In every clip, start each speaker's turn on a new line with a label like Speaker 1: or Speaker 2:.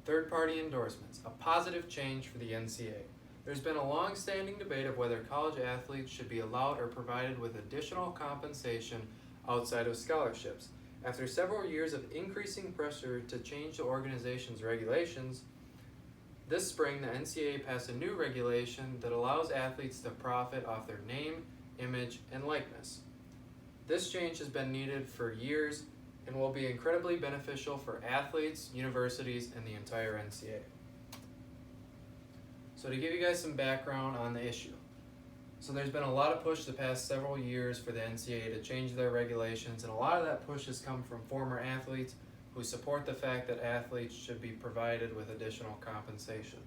Speaker 1: Third-party endorsements, a positive change for the NCAA. There's been a long-standing debate of whether college athletes should be allowed or provided with additional compensation outside of scholarships. After several years of increasing pressure to change the organization's regulations, this spring the NCAA passed a new regulation that allows athletes to profit off their name, image, and likeness. This change has been needed for years and will be incredibly beneficial for athletes, universities, and the entire NCAA. So to give you guys some background on the issue. So there's been a lot of push the past several years for the NCAA to change their regulations, and a lot of that push has come from former athletes who support the fact that athletes should be provided with additional compensation.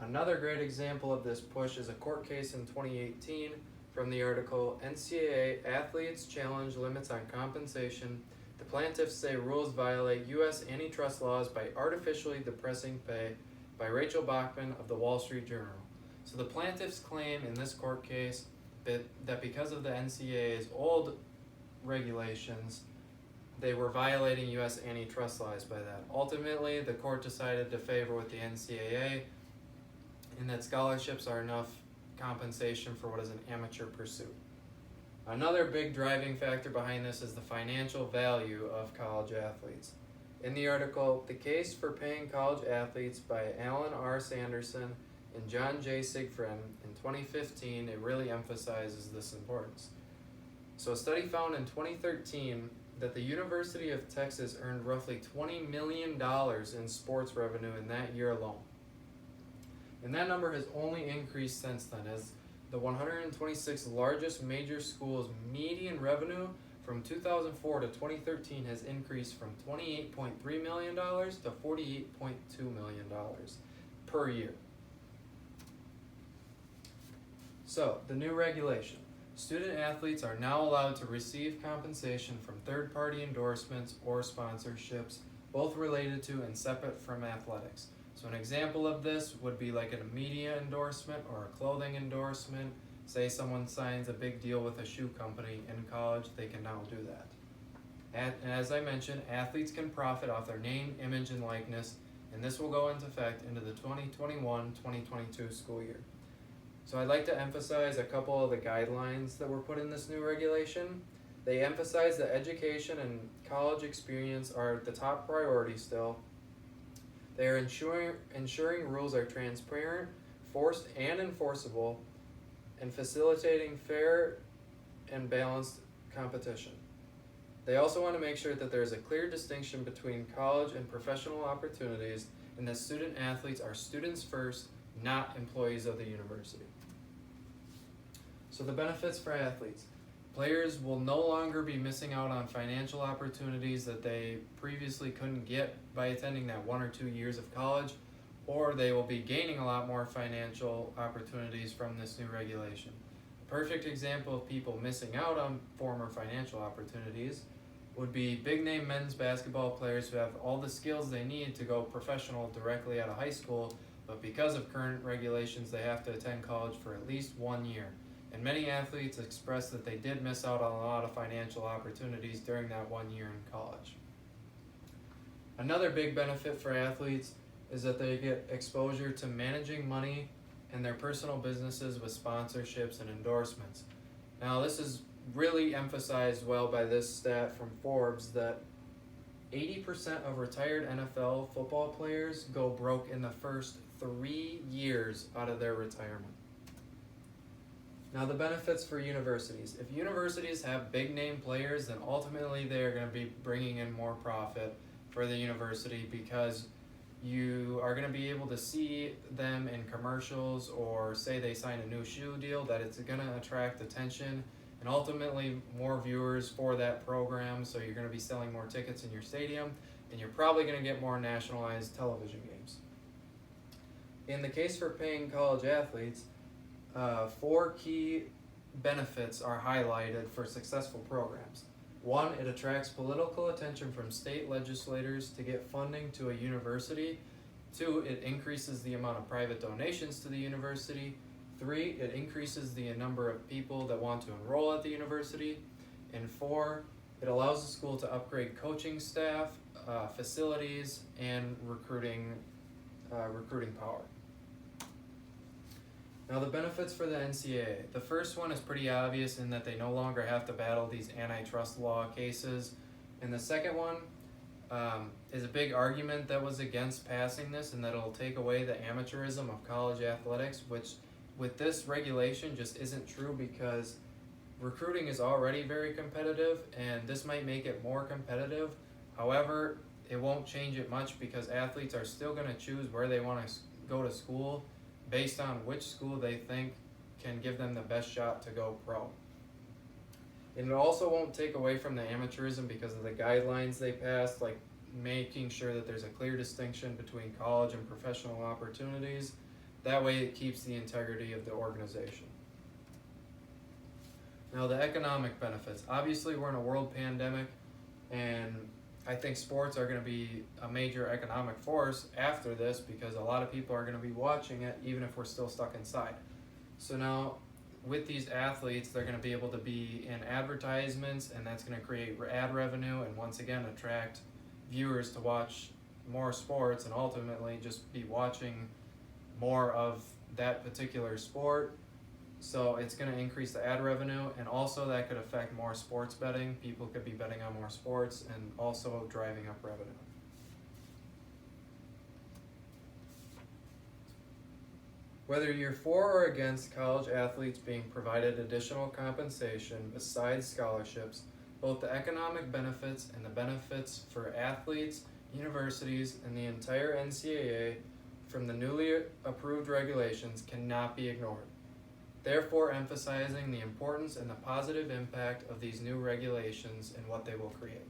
Speaker 1: Another great example of this push is a court case in 2018 from the article NCAA Athletes Challenge Limits on Compensation. The plaintiffs say rules violate U.S. antitrust laws by artificially depressing pay, by Rachel Bachman of the Wall Street Journal. So the plaintiffs claim in this court case that because of the NCAA's old regulations, they were violating U.S. antitrust laws by that. Ultimately, the court decided to favor with the NCAA in that scholarships are enough compensation for what is an amateur pursuit. Another big driving factor behind this is the financial value of college athletes. In the article, The Case for Paying College Athletes by Alan R. Sanderson and John J. Sigfrin in 2015, it really emphasizes this importance. So a study found in 2013 that the University of Texas earned roughly $20 million in sports revenue in that year alone. And that number has only increased since then, as the 126 largest major schools' median revenue from 2004 to 2013 has increased from $28.3 million to $48.2 million per year. So, the new regulation. Student athletes are now allowed to receive compensation from third-party endorsements or sponsorships, both related to and separate from athletics. So an example of this would be like a media endorsement or a clothing endorsement. Say someone signs a big deal with a shoe company in college, they can now do that. And as I mentioned, athletes can profit off their name, image, and likeness, and this will go into effect into the 2021-2022 school year. So I'd like to emphasize a couple of the guidelines that were put in this new regulation. They emphasize that education and college experience are the top priority still. They are ensuring rules are transparent, forced and enforceable, and facilitating fair and balanced competition. They also want to make sure that there is a clear distinction between college and professional opportunities, and that student athletes are students first, not employees of the university. So the benefits for athletes. Players will no longer be missing out on financial opportunities that they previously couldn't get by attending that 1 or 2 years of college, or they will be gaining a lot more financial opportunities from this new regulation. A perfect example of people missing out on former financial opportunities would be big-name men's basketball players who have all the skills they need to go professional directly out of high school, but because of current regulations, they have to attend college for at least 1 year. And many athletes express that they did miss out on a lot of financial opportunities during that 1 year in college. Another big benefit for athletes is that they get exposure to managing money and their personal businesses with sponsorships and endorsements. Now, this is really emphasized well by this stat from Forbes that 80% of retired NFL football players go broke in the first 3 years out of their retirement. Now the benefits for universities. If universities have big name players, then ultimately they're going to be bringing in more profit for the university because you are going to be able to see them in commercials, or say they sign a new shoe deal, that it's going to attract attention and ultimately more viewers for that program. So you're going to be selling more tickets in your stadium, and you're probably going to get more nationalized television games. In the case for paying college athletes, 4 key benefits are highlighted for successful programs. 1, it attracts political attention from state legislators to get funding to a university. 2, it increases the amount of private donations to the university. 3, it increases the number of people that want to enroll at the university. And 4, it allows the school to upgrade coaching staff, facilities, and recruiting recruiting power. Now the benefits for the NCAA. The first one is pretty obvious in that they no longer have to battle these antitrust law cases. And the second one is a big argument that was against passing this, and that it'll take away the amateurism of college athletics, which with this regulation just isn't true, because recruiting is already very competitive and this might make it more competitive. However, it won't change it much because athletes are still going to choose where they want to go to school based on which school they think can give them the best shot to go pro. And it also won't take away from the amateurism because of the guidelines they passed, like making sure that there's a clear distinction between college and professional opportunities. That way it keeps the integrity of the organization. Now the economic benefits. Obviously we're in a world pandemic, and I think sports are going to be a major economic force after this because a lot of people are going to be watching it even if we're still stuck inside. So now with these athletes, they're going to be able to be in advertisements, and that's going to create ad revenue and once again attract viewers to watch more sports and ultimately just be watching more of that particular sport. So it's going to increase the ad revenue, and also that could affect more sports betting. People could be betting on more sports and also driving up revenue. Whether you're for or against college athletes being provided additional compensation besides scholarships, both the economic benefits and the benefits for athletes, universities, and the entire NCAA from the newly approved regulations cannot be ignored. Therefore, emphasizing the importance and the positive impact of these new regulations and what they will create.